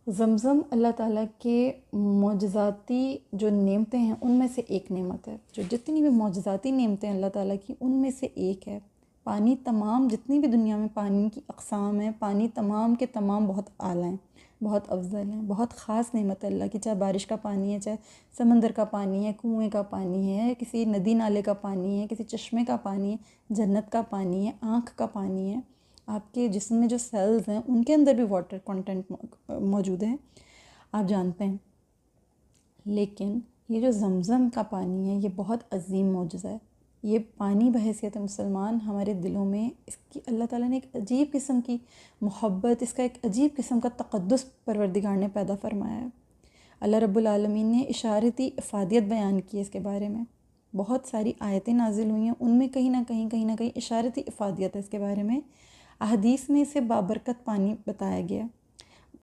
زمزم اللہ تعالیٰ کے معجزاتی جو نعمتیں ہیں ان میں سے ایک نعمت ہے. جو جتنی بھی معجزاتی نعمتیں اللہ تعالیٰ کی ان میں سے ایک ہے. پانی تمام جتنی بھی دنیا میں پانی کی اقسام ہیں، پانی تمام کے تمام بہت اعلیٰ ہیں، بہت افضل ہیں، بہت خاص نعمت ہے اللہ کی. چاہے بارش کا پانی ہے، چاہے سمندر کا پانی ہے، کنویں کا پانی ہے، کسی ندی نالے کا پانی ہے، کسی چشمے کا پانی ہے، جنت کا پانی ہے، آنکھ کا پانی ہے. آپ کے جسم میں جو سیلز ہیں ان کے اندر بھی واٹر کنٹینٹ موجود ہے، آپ جانتے ہیں. لیکن یہ جو زمزم کا پانی ہے یہ بہت عظیم معجزہ ہے. یہ پانی بحیثیت مسلمان ہمارے دلوں میں اس کی اللہ تعالیٰ نے ایک عجیب قسم کی محبت، اس کا ایک عجیب قسم کا تقدس پروردگار نے پیدا فرمایا ہے. اللہ رب العالمین نے اشارتی افادیت بیان کی ہے اس کے بارے میں. بہت ساری آیتیں نازل ہوئی ہیں، ان میں کہیں نہ کہیں اشارتی افادیت ہے اس کے بارے میں. احادیث میں اسے بابرکت پانی بتایا گیا.